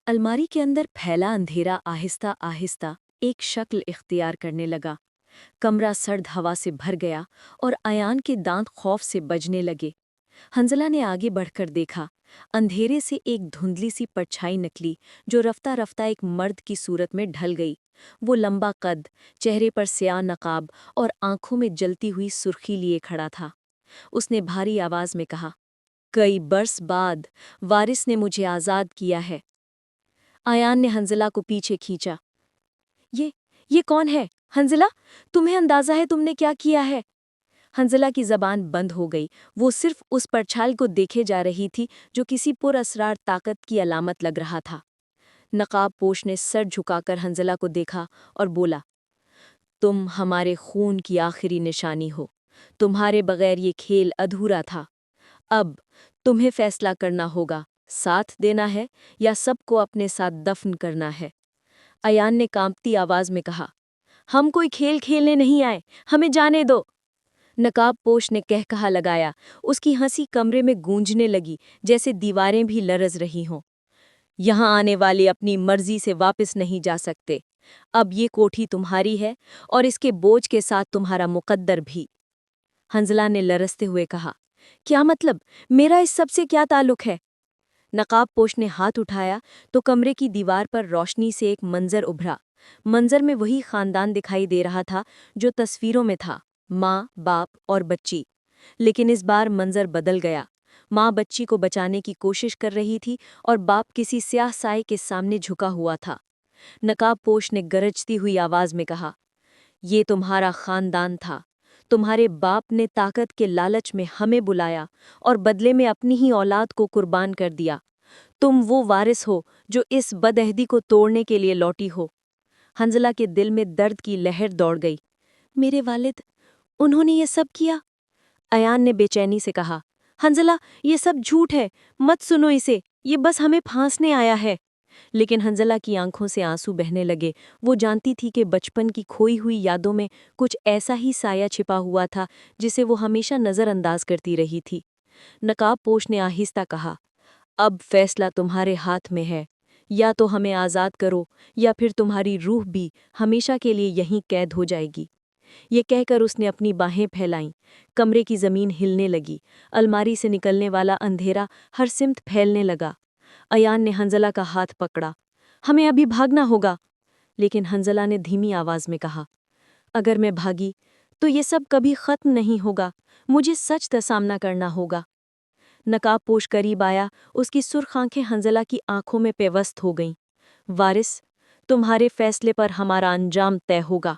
अलमारी के अंदर फैला अंधेरा आहिस्ता आहिस्ता एक शक्ल इख्तियार करने लगा। कमरा सर्द हवा से भर गया और अयान के दांत खौफ से बजने लगे। हंजला ने आगे बढ़कर देखा। अंधेरे से एक धुंधली सी परछाई निकली जो रफ्ता रफ्ता एक मर्द की सूरत में ढल गई। वो लंबा कद, चेहरे पर स्याह नकाब और आंखों में जलती हुई सुर्खी लिए खड़ा था। उसने भारी आवाज में कहा, कई बरस बाद वारिस ने मुझे आज़ाद किया है। आयान ने हंजला को पीछे खींचा। ये ये कौन है? हंजला, तुम्हें अंदाजा है तुमने क्या किया है? हंजला की जबान बंद हो गई। वो सिर्फ उस परछाई को देखे जा रही थी जो किसी पुरअसरार ताकत की अलामत लग रहा था। नकाबपोश ने सर झुकाकर हंजला को देखा और बोला, तुम हमारे खून की आखिरी निशानी हो। तुम्हारे बगैर ये खेल अधूरा था। अब तुम्हें फैसला करना होगा, साथ देना है या सबको अपने साथ दफन करना है। अयान ने कांपती आवाज में कहा, हम कोई खेल खेलने नहीं आए, हमें जाने दो। नकाबपोश ने कहकहा लगाया। उसकी हंसी कमरे में गूंजने लगी, जैसे दीवारें भी लरज रही हों। यहाँ आने वाले अपनी मर्जी से वापस नहीं जा सकते। अब ये कोठी तुम्हारी है और इसके बोझ के साथ तुम्हारा मुकद्दर भी। हंजला ने लरसते हुए कहा, क्या मतलब? मेरा इस सब से क्या ताल्लुक है? नकाबपोश ने हाथ उठाया तो कमरे की दीवार पर रोशनी से एक मंजर उभरा। मंजर में वही खानदान दिखाई दे रहा था जो तस्वीरों में था, माँ, बाप और बच्ची। लेकिन इस बार मंजर बदल गया। माँ बच्ची को बचाने की कोशिश कर रही थी और बाप किसी स्याह साए के सामने झुका हुआ था। नकाबपोश ने गरजती हुई आवाज में कहा, ये तुम्हारा खानदान था। तुम्हारे बाप ने ताकत के लालच में हमें बुलाया और बदले में अपनी ही औलाद को कुर्बान कर दिया। तुम वो वारिस हो जो इस बदअहदी को तोड़ने के लिए लौटी हो। हंजला के दिल में दर्द की लहर दौड़ गई। मेरे वालिद, उन्होंने ये सब किया? अयान ने बेचैनी से कहा, हंजला, ये सब झूठ है, मत सुनो इसे, ये बस हमें फांसने आया है। लेकिन हंजला की आंखों से आंसू बहने लगे। वो जानती थी कि बचपन की खोई हुई यादों में कुछ ऐसा ही साया छिपा हुआ था जिसे वो हमेशा नज़रअंदाज करती रही थी। नकाबपोश ने आहिस्ता कहा, अब फैसला तुम्हारे हाथ में है। या तो हमें आज़ाद करो या फिर तुम्हारी रूह भी हमेशा के लिए यहीं कैद हो जाएगी। ये कहकर उसने अपनी बाहें फैलाईं। कमरे की ज़मीन हिलने लगी। अलमारी से निकलने वाला अंधेरा हर सिमत फैलने लगा। अयान ने हंजला का हाथ पकड़ा। हमें अभी भागना होगा। लेकिन हंजला ने धीमी आवाज में कहा, अगर मैं भागी तो ये सब कभी खत्म नहीं होगा। मुझे सच का सामना करना होगा। नकाबपोश करीब आया। उसकी सुर्ख आंखें हंजला की आंखों में पेवस्त हो गईं। वारिस, तुम्हारे फैसले पर हमारा अंजाम तय होगा।